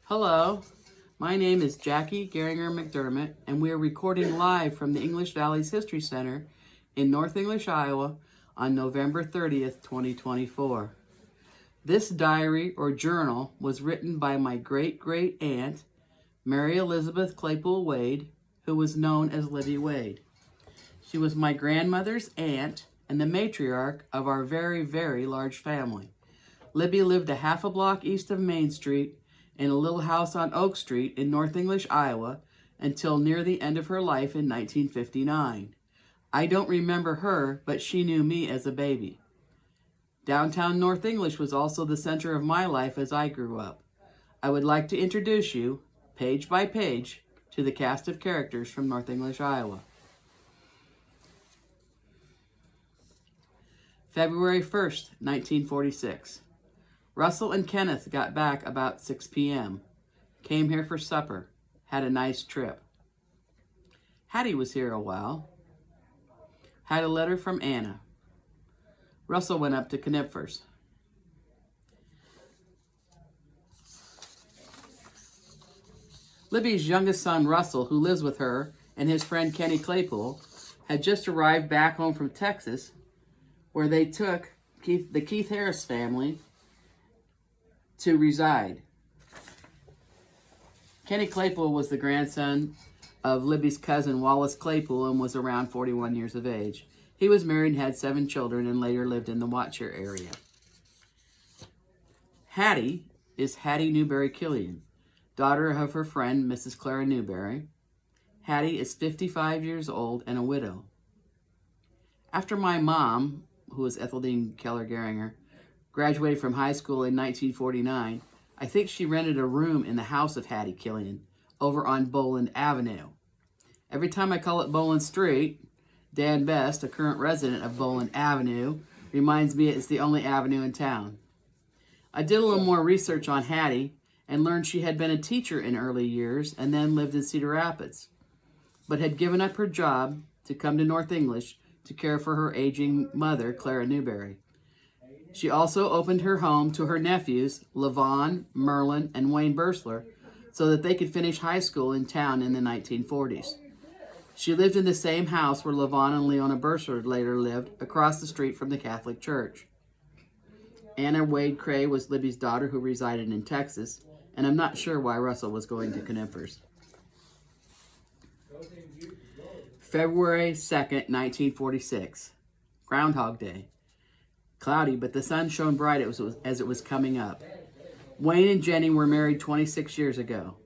Hello, my name is Jackie Geringer McDermott, and we are recording live from the English Valley's History Center in North English, Iowa on November 30th, 2024. This diary or journal was written by my great-great-aunt, Mary Elizabeth Claypool Wade, who was known as Libby Wade. She was my grandmother's aunt and the matriarch of our very, very large family. Libby lived a half a block east of Main Street in a little house on Oak Street in North English, Iowa, until near the end of her life in 1959. I don't remember her, but she knew me as a baby. Downtown North English was also the center of my life as I grew up. I would like to introduce you, page by page, to the cast of characters from North English, Iowa. February 1st, 1946. Russell and Kenneth got back about 6 p.m. Came here for supper. Had a nice trip. Hattie was here a while. Had a letter from Anna. Russell went up to Knipfer's. Libby's youngest son, Russell, who lives with her, and his friend Kenny Claypool, had just arrived back home from Texas, where they took the Keith Harris family to reside. Kenny Claypool was the grandson of Libby's cousin Wallace Claypool and was around 41 years of age. He was married and had 7 children and later lived in the Watcher area. Hattie is Hattie Newberry Killian, daughter of her friend Mrs. Clara Newberry. Hattie is 55 years old and a widow. After my mom, who was Etheldean Keller Geringer, graduated from high school in 1949, I think she rented a room in the house of Hattie Killian over on Boland Avenue. Every time I call it Boland Street, Dan Best, a current resident of Boland Avenue, reminds me it's the only avenue in town. I did a little more research on Hattie and learned she had been a teacher in early years and then lived in Cedar Rapids, but had given up her job to come to North English to care for her aging mother, Clara Newberry. She also opened her home to her nephews, Levon, Merlin, and Wayne Bursler, so that they could finish high school in town in the 1940s. She lived in the same house where Levon and Leona Bursler later lived, across the street from the Catholic Church. Anna Wade Cray was Libby's daughter who resided in Texas, and I'm not sure why Russell was going to Knipfer's. February 2nd, 1946. Groundhog Day. Cloudy, but the sun shone bright as it was coming up. Wayne and Jenny were married 26 years ago.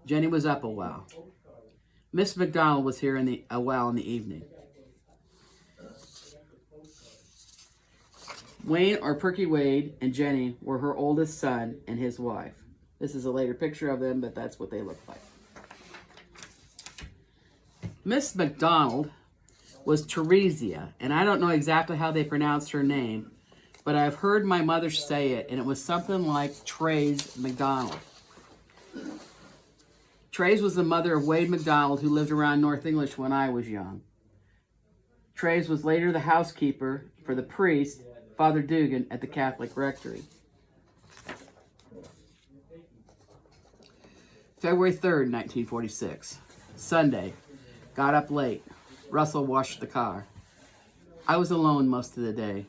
Jenny was up a while. Miss McDonald was here a while in the evening. Wayne, or Perky Wade, and Jenny were her oldest son and his wife. This is a later picture of them, but that's what they look like. Miss McDonald was Teresia, and I don't know exactly how they pronounced her name, but I've heard my mother say it, and it was something like Trace McDonald. Trace was the mother of Wade McDonald, who lived around North English when I was young. Trace was later the housekeeper for the priest, Father Dugan, at the Catholic Rectory. February 3rd, 1946. Sunday. Got up late. Russell washed the car. I was alone most of the day.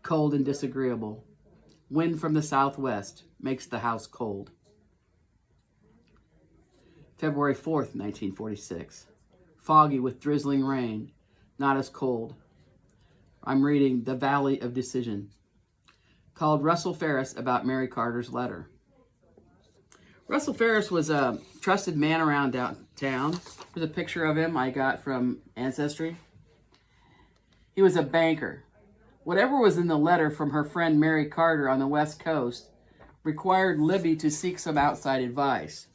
Cold and disagreeable. Wind from the southwest makes the house cold. February 4th, 1946. Foggy with drizzling rain. Not as cold. I'm reading The Valley of Decision. Called Russell Ferris about Mary Carter's letter. Russell Ferris was a trusted man around downtown. Here's a picture of him I got from Ancestry. He was a banker. Whatever was in the letter from her friend Mary Carter on the West Coast required Libby to seek some outside advice.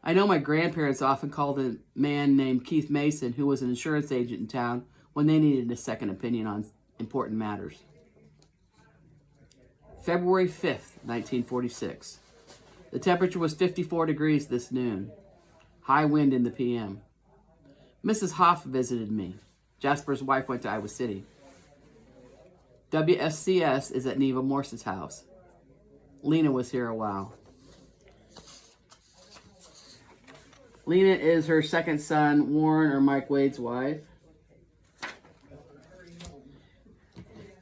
I know my grandparents often called a man named Keith Mason, who was an insurance agent in town, when they needed a second opinion on important matters. February 5th, 1946. The temperature was 54 degrees this noon. High wind in the p.m. Mrs. Hoff visited me. Jasper's wife went to Iowa City. WSCS is at Neva Morse's house. Lena was here a while. Lena is her second son, Warren, or Mike Wade's wife.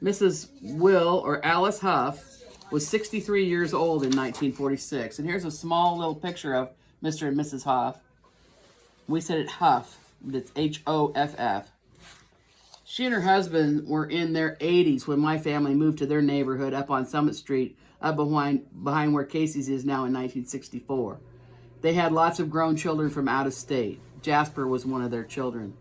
Mrs. Will, or Alice Huff, was 63 years old in 1946. And here's a small little picture of Mr. and Mrs. Huff. We said it Huff, but it's H-O-F-F. She and her husband were in their 80s when my family moved to their neighborhood up on Summit Street, up behind where Casey's is now in 1964. They had lots of grown children from out of state. Jasper was one of their children.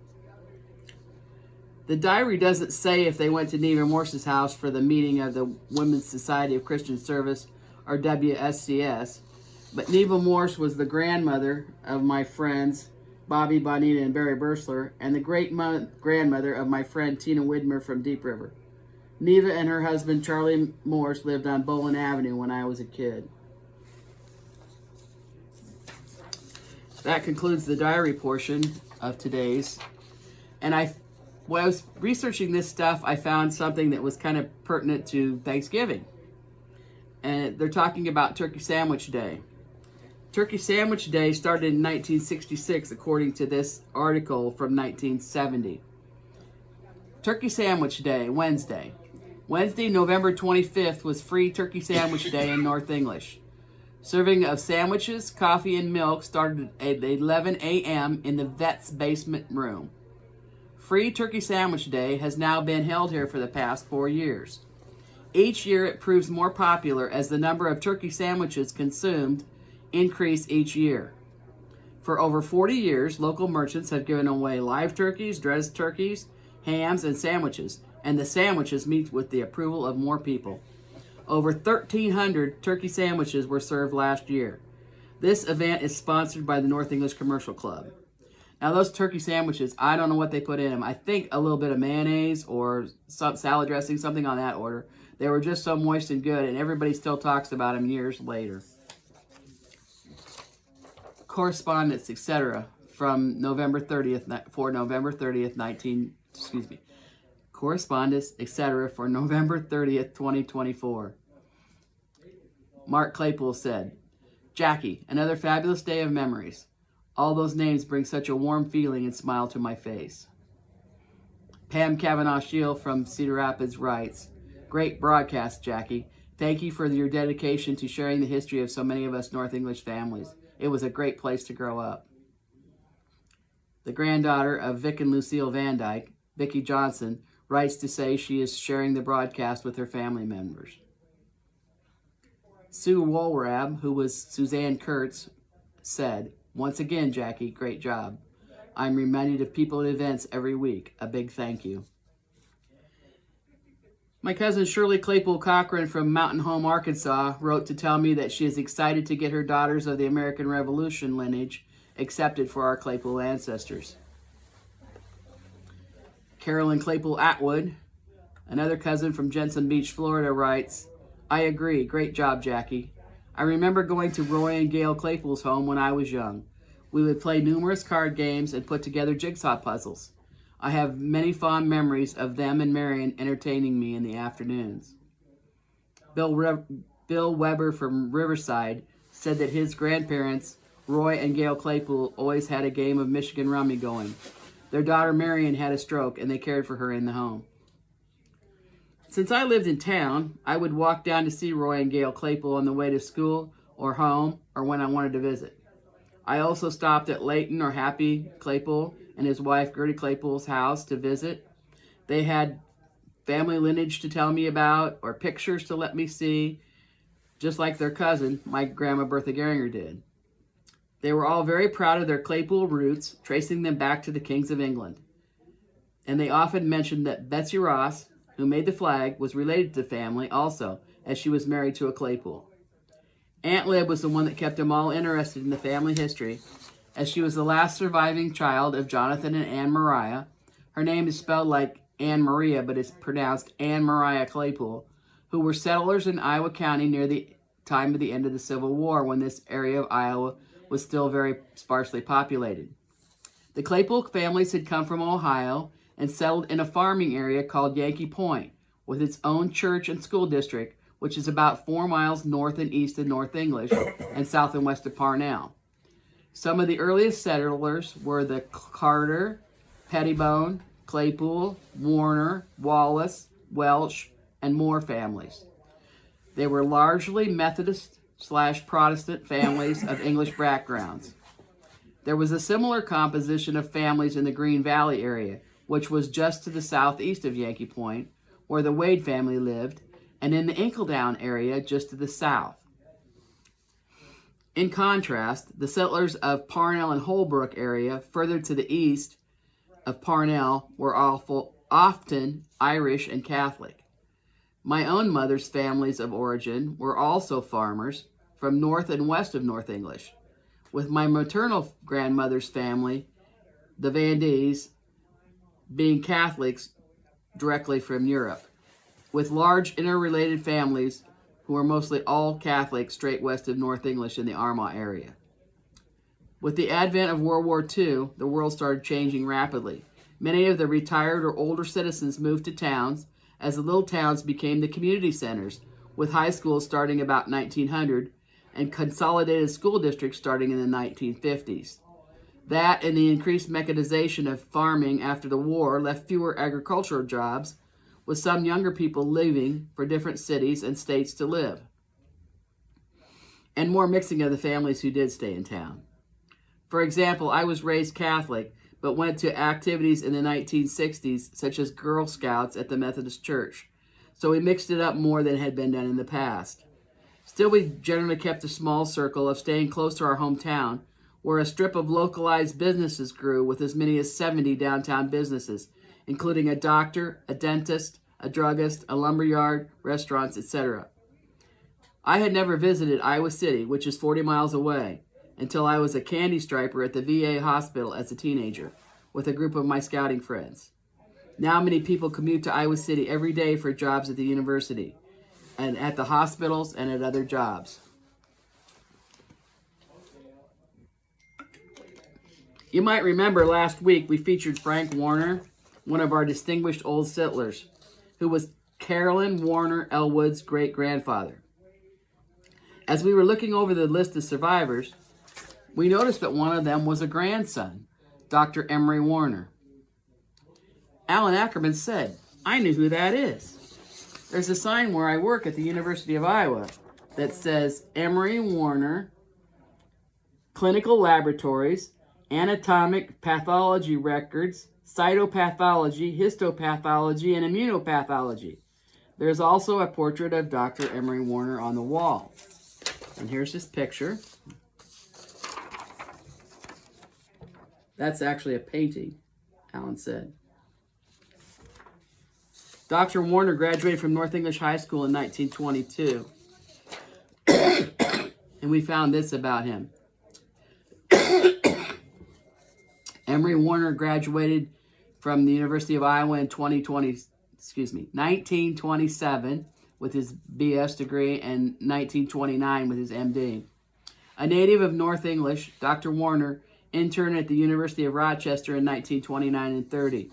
The diary doesn't say if they went to Neva Morse's house for the meeting of the Women's Society of Christian Service, or WSCS, but Neva Morse was the grandmother of my friends Bobby Bonita and Barry Bursler, and the great-grandmother of my friend Tina Widmer from Deep River. Neva and her husband Charlie Morse lived on Bolin Avenue when I was a kid. That concludes the diary portion of today's. And when I was researching this stuff, I found something that was kind of pertinent to Thanksgiving. And they're talking about Turkey Sandwich Day. Turkey Sandwich Day started in 1966, according to this article from 1970. Turkey Sandwich Day, Wednesday. Wednesday, November 25th, was Free Turkey Sandwich Day in North English. Serving of sandwiches, coffee, and milk started at 11 a.m. in the vet's basement room. Free Turkey Sandwich Day has now been held here for the past 4 years. Each year it proves more popular as the number of turkey sandwiches consumed increase each year. For over 40 years, local merchants have given away live turkeys, dressed turkeys, hams, and sandwiches, and the sandwiches meet with the approval of more people. Over 1,300 turkey sandwiches were served last year. This event is sponsored by the North English Commercial Club. Now, those turkey sandwiches, I don't know what they put in them. I think a little bit of mayonnaise or some salad dressing, something on that order. They were just so moist and good, and everybody still talks about them years later. Correspondence, etc., from November 30th, for November 30th, Correspondence, etc., for November 30th, 2024. Mark Claypool said, Jackie, another fabulous day of memories. All those names bring such a warm feeling and smile to my face. Pam Kavanaugh-Shield from Cedar Rapids writes, great broadcast, Jackie. Thank you for your dedication to sharing the history of so many of us North English families. It was a great place to grow up. The granddaughter of Vic and Lucille Van Dyke, Vicki Johnson, writes to say she is sharing the broadcast with her family members. Sue Woolrab, who was Suzanne Kurtz, said, once again, Jackie, great job. I'm reminded of people and events every week. A big thank you. My cousin Shirley Claypool Cochran from Mountain Home, Arkansas, wrote to tell me that she is excited to get her Daughters of the American Revolution lineage accepted for our Claypool ancestors. Carolyn Claypool Atwood, another cousin from Jensen Beach, Florida, writes, I agree. Great job, Jackie. I remember going to Roy and Gail Claypool's home when I was young. We would play numerous card games and put together jigsaw puzzles. I have many fond memories of them and Marion entertaining me in the afternoons. Bill Weber from Riverside said that his grandparents, Roy and Gail Claypool, always had a game of Michigan Rummy going. Their daughter Marion had a stroke and they cared for her in the home. Since I lived in town, I would walk down to see Roy and Gail Claypool on the way to school or home or when I wanted to visit. I also stopped at Leighton or Happy Claypool and his wife Gertie Claypool's house to visit. They had family lineage to tell me about or pictures to let me see, just like their cousin, my grandma Bertha Geringer, did. They were all very proud of their Claypool roots, tracing them back to the kings of England. And they often mentioned that Betsy Ross, who made the flag, was related to the family also, as she was married to a Claypool. Aunt Lib was the one that kept them all interested in the family history, as she was the last surviving child of Jonathan and Anne Mariah. Her name is spelled like Anne Maria, but it's pronounced Anne Mariah Claypool, who were settlers in Iowa County near the time of the end of the Civil War, when this area of Iowa was still very sparsely populated. The Claypool families had come from Ohio and settled in a farming area called Yankee Point, with its own church and school district, which is about 4 miles north and east of North English and south and west of Parnell. Some of the earliest settlers were the Carter, Pettibone, Claypool, Warner, Wallace, Welch, and Moore families. They were largely Methodist/Protestant families of English backgrounds. There was a similar composition of families in the Green Valley area, which was just to the southeast of Yankee Point, where the Wade family lived, and in the Inkledown area just to the south. In contrast, the settlers of Parnell and Holbrook area, further to the east of Parnell, were often Irish and Catholic. My own mother's families of origin were also farmers from north and west of North English, with my maternal grandmother's family, the Vandees, being Catholics directly from Europe, with large interrelated families who were mostly all Catholic straight west of North English in the Armagh area. With the advent of World War II, the world started changing rapidly. Many of the retired or older citizens moved to towns, as the little towns became the community centers, with high schools starting about 1900 and consolidated school districts starting in the 1950s. That and the increased mechanization of farming after the war left fewer agricultural jobs, with some younger people leaving for different cities and states to live, and more mixing of the families who did stay in town. For example, I was raised Catholic, but went to activities in the 1960s, such as Girl Scouts at the Methodist Church, so we mixed it up more than had been done in the past. Still, we generally kept a small circle of staying close to our hometown, where a strip of localized businesses grew with as many as 70 downtown businesses, including a doctor, a dentist, a druggist, a lumberyard, restaurants, etc. I had never visited Iowa City, which is 40 miles away, until I was a candy striper at the VA hospital as a teenager, with a group of my scouting friends. Now many people commute to Iowa City every day for jobs at the university, and at the hospitals and at other jobs. You might remember last week we featured Frank Warner, one of our distinguished old settlers, who was Carolyn Warner Elwood's great-grandfather. As we were looking over the list of survivors, we noticed that one of them was a grandson, Dr. Emery Warner. Alan Ackerman said, "I knew who that is. There's a sign where I work at the University of Iowa that says Emery Warner Clinical Laboratories, Anatomic Pathology Records, Cytopathology, Histopathology, and Immunopathology. There's also a portrait of Dr. Emery Warner on the wall." And here's his picture. That's actually a painting, Alan said. Dr. Warner graduated from North English High School in 1922. And we found this about him. Emery Warner graduated from the University of Iowa in 1927 with his BS degree and 1929 with his MD. A native of North English, Dr. Warner interned at the University of Rochester in 1929 and 30.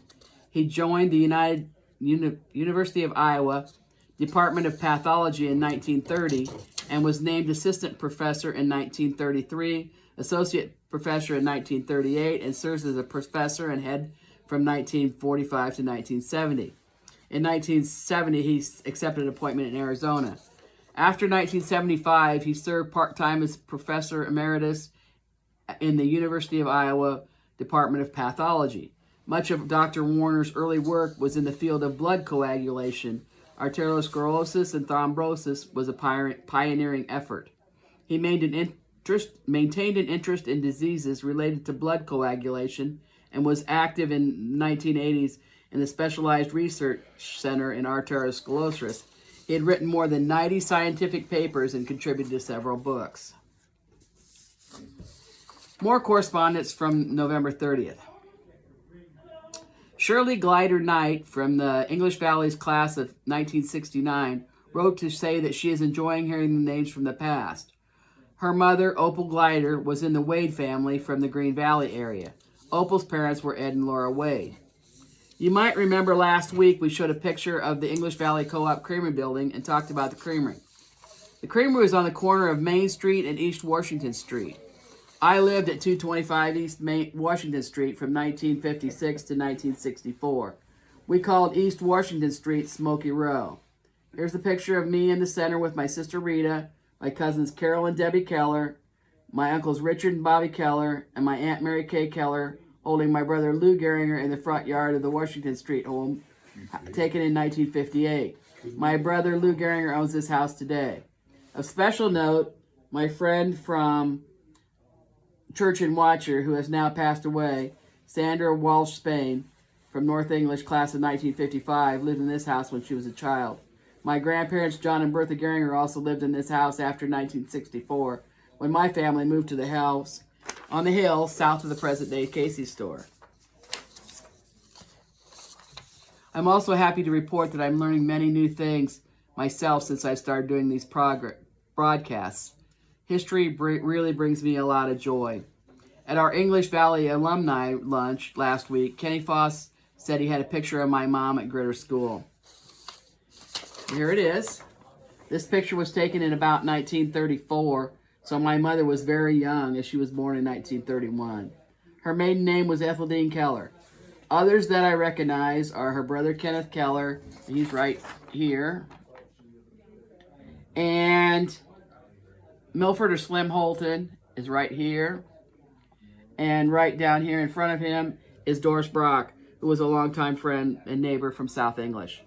He joined the University of Iowa Department of Pathology in 1930 and was named assistant professor in 1933, associate professor in 1938, and serves as a professor and head from 1945 to 1970. In 1970, he accepted an appointment in Arizona. After 1975, he served part-time as professor emeritus in the University of Iowa Department of Pathology. Much of Dr. Warner's early work was in the field of blood coagulation. Arteriosclerosis and thrombosis was a pioneering effort. He maintained an interest in diseases related to blood coagulation and was active in 1980s in the Specialized Research Center in Arteriosclerosis. He had written more than 90 scientific papers and contributed to several books. More correspondence from November 30th. Shirley Glider Knight from the English Valley's class of 1969 wrote to say that she is enjoying hearing the names from the past. Her mother, Opal Glider, was in the Wade family from the Green Valley area. Opal's parents were Ed and Laura Wade. You might remember last week we showed a picture of the English Valley Co-op Creamery building and talked about the creamery. The creamery was on the corner of Main Street and East Washington Street. I lived at 225 East Washington Street from 1956 to 1964. We called East Washington Street Smoky Row. Here's a picture of me in the center with my sister Rita, my cousins Carol and Debbie Keller, my uncles Richard and Bobby Keller, and my Aunt Mary Kay Keller holding my brother Lou Gehringer in the front yard of the Washington Street home taken in 1958. My brother Lou Gehringer owns this house today. Of special note, my friend from Church and Watcher, who has now passed away, Sandra Walsh Spain, from North English, class of 1955, lived in this house when she was a child. My grandparents, John and Bertha Gehringer, also lived in this house after 1964, when my family moved to the house on the hill south of the present-day Casey's store. I'm also happy to report that I'm learning many new things myself since I started doing these broadcasts. History really brings me a lot of joy. At our English Valley alumni lunch last week, Kenny Foss said he had a picture of my mom at Gritter School. Here it is. This picture was taken in about 1934, so my mother was very young as she was born in 1931. Her maiden name was Etheldean Keller. Others that I recognize are her brother Kenneth Keller, he's right here, and Milford or Slim Holton is right here, and right down here in front of him is Doris Brock, who was a longtime friend and neighbor from South English.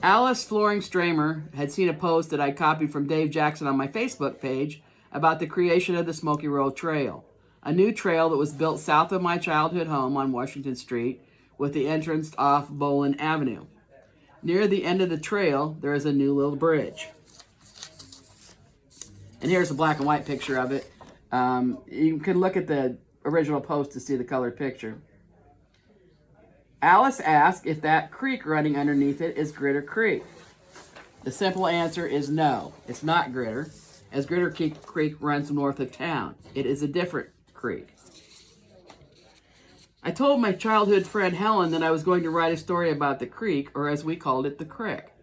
Alice Floring Stramer had seen a post that I copied from Dave Jackson on my Facebook page about the creation of the Smoky Row Trail, a new trail that was built south of my childhood home on Washington Street with the entrance off Bolin Avenue. Near the end of the trail, there is a new little bridge. And here's a black and white picture of it. You can look at the original post to see the colored picture. Alice asked if that creek running underneath it is Gritter Creek. The simple answer is no, it's not Gritter, as Gritter Creek runs north of town. It is a different creek. I told my childhood friend Helen that I was going to write a story about the creek, or as we called it, the crick.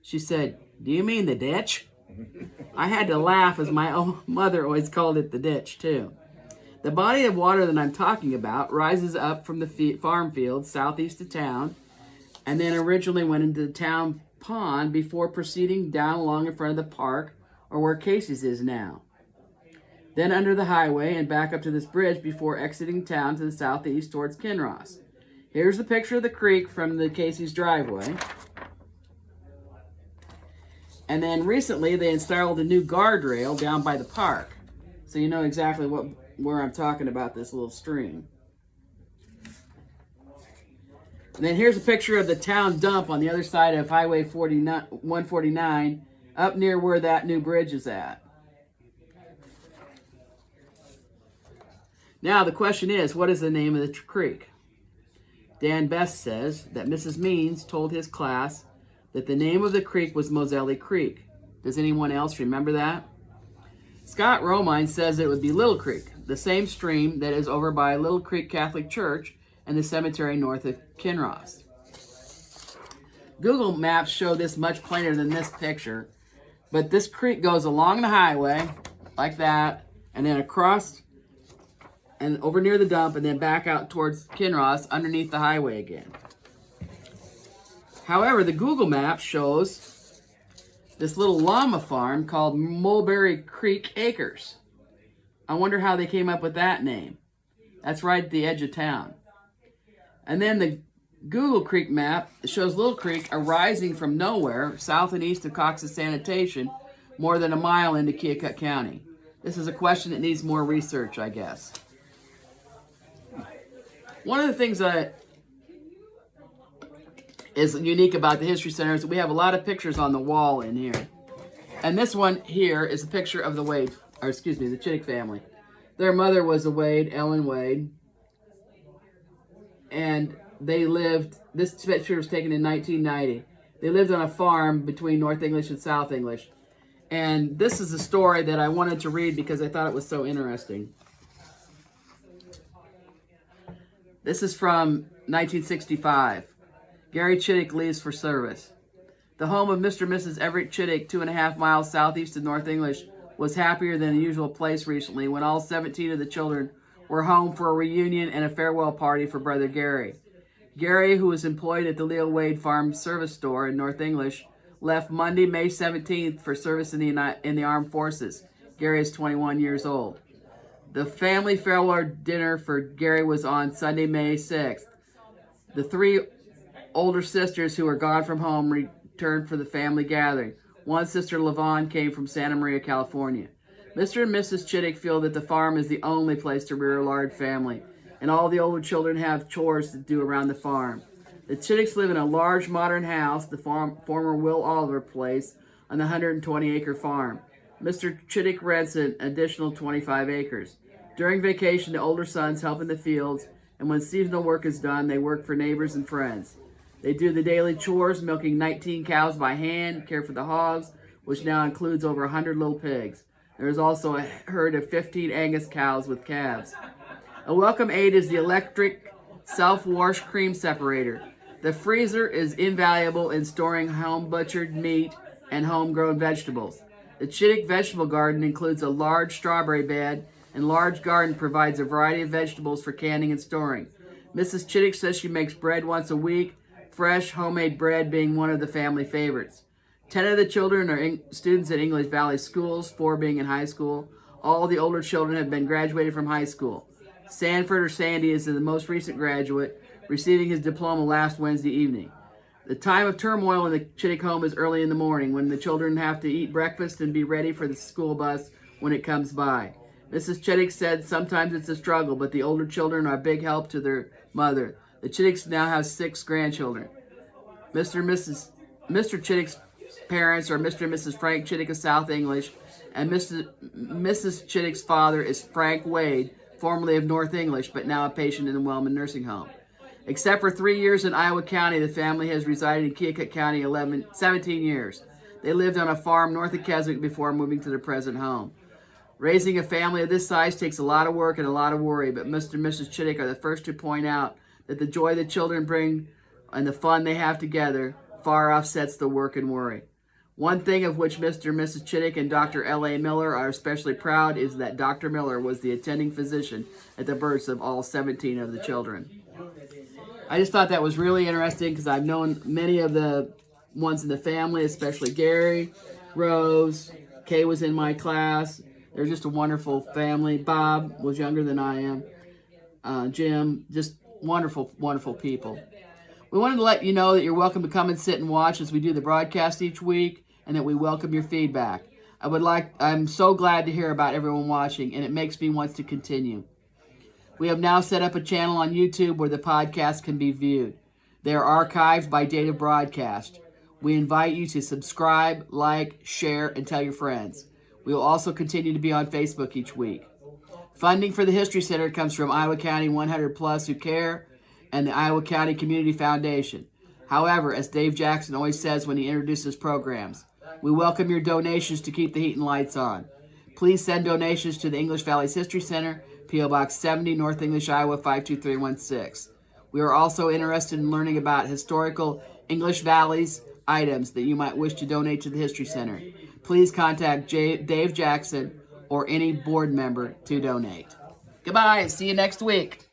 She said, "Do you mean the ditch?" I had to laugh as my own mother always called it the ditch too. The body of water that I'm talking about rises up from the farm field southeast of town and then originally went into the town pond before proceeding down along in front of the park or where Casey's is now. Then under the highway and back up to this bridge before exiting town to the southeast towards Kinross. Here's the picture of the creek from the Casey's driveway. And then recently they installed a new guardrail down by the park. So you know exactly where I'm talking about this little stream. And then here's a picture of the town dump on the other side of Highway 149, up near where that new bridge is at. Now the question is, what is the name of the creek? Dan Best says that Mrs. Means told his class that the name of the creek was Moseley Creek. Does anyone else remember that? Scott Romine says it would be Little Creek, the same stream that is over by Little Creek Catholic Church and the cemetery north of Kinross. Google Maps show this much plainer than this picture, but this creek goes along the highway like that, and then across and over near the dump, and then back out towards Kinross underneath the highway again. However, the Google map shows this little llama farm called Mulberry Creek Acres. I wonder how they came up with that name. That's right at the edge of town. And then the Google Creek map shows Little Creek arising from nowhere, south and east of Cox's Sanitation, more than a mile into Keokuk County. This is a question that needs more research, I guess. One of the things that is unique about the History Center is that we have a lot of pictures on the wall in here. And this one here is a picture of the Chittick family. Their mother was a Wade, Ellen Wade. And they lived, this picture was taken in 1990. They lived on a farm between North English and South English. And this is a story that I wanted to read because I thought it was so interesting. This is from 1965. Gary Chittick leaves for service. The home of Mr. and Mrs. Everett Chittick, 2.5 miles southeast of North English, was happier than the usual place recently when all 17 of the children were home for a reunion and a farewell party for brother Gary. Gary, who was employed at the Leo Wade Farm Service Store in North English, left Monday, May 17th for service in the Armed Forces. Gary is 21 years old. The family farewell dinner for Gary was on Sunday, May 6th. The three older sisters who were gone from home returned for the family gathering. One sister, Lavon, came from Santa Maria, California. Mr. and Mrs. Chittick feel that the farm is the only place to rear a large family, and all the older children have chores to do around the farm. The Chitticks live in a large modern house, the former Will Oliver place, on the 120-acre farm. Mr. Chittick rents an additional 25 acres. During vacation, the older sons help in the fields, and when seasonal work is done, they work for neighbors and friends. They do the daily chores, milking 19 cows by hand, care for the hogs, which now includes over 100 little pigs. There is also a herd of 15 Angus cows with calves. A welcome aid is the electric self-wash cream separator. The freezer is invaluable in storing home-butchered meat and homegrown vegetables. The Chittick vegetable garden includes a large strawberry bed, and large garden provides a variety of vegetables for canning and storing. Mrs. Chittick says she makes bread once a week, fresh homemade bread being one of the family favorites. 10 of the children are students at English Valley schools, 4 being in high school. All the older children have been graduated from high school. Sanford or Sandy is the most recent graduate, receiving his diploma last Wednesday evening. The time of turmoil in the Chittick home is early in the morning, when the children have to eat breakfast and be ready for the school bus when it comes by. Mrs. Chittick said sometimes it's a struggle, but the older children are a big help to their mother. The Chitticks now have 6 grandchildren. Mr. Chittick's parents are Mr. and Mrs. Frank Chittick of South English, and Mrs. Chittick's father is Frank Wade, formerly of North English, but now a patient in the Wellman Nursing Home. Except for 3 years in Iowa County, the family has resided in Keokuk County 17 years. They lived on a farm north of Keswick before moving to their present home. Raising a family of this size takes a lot of work and a lot of worry, but Mr. and Mrs. Chittick are the first to point out that the joy the children bring and the fun they have together far offsets the work and worry. One thing of which Mr. and Mrs. Chittick and Dr. L.A. Miller are especially proud is that Dr. Miller was the attending physician at the births of all 17 of the children. I just thought that was really interesting because I've known many of the ones in the family, especially Gary, Rose, Kay was in my class. They're just a wonderful family. Bob was younger than I am. Jim, just wonderful, wonderful people. We wanted to let you know that you're welcome to come and sit and watch as we do the broadcast each week, and that we welcome your feedback. I'm so glad to hear about everyone watching, and it makes me want to continue. We have now set up a channel on YouTube where the podcast can be viewed. They are archived by date of broadcast. We invite you to subscribe, like, share, and tell your friends. We will also continue to be on Facebook each week. Funding for the History Center comes from Iowa County 100 Plus Who Care and the Iowa County Community Foundation. However, as Dave Jackson always says when he introduces programs, we welcome your donations to keep the heat and lights on. Please send donations to the English Valley's History Center, P.O. Box 70, North English, Iowa 52316. We are also interested in learning about historical English Valley's items that you might wish to donate to the History Center. Please contact Dave Jackson or any board member to donate. Goodbye. See you next week.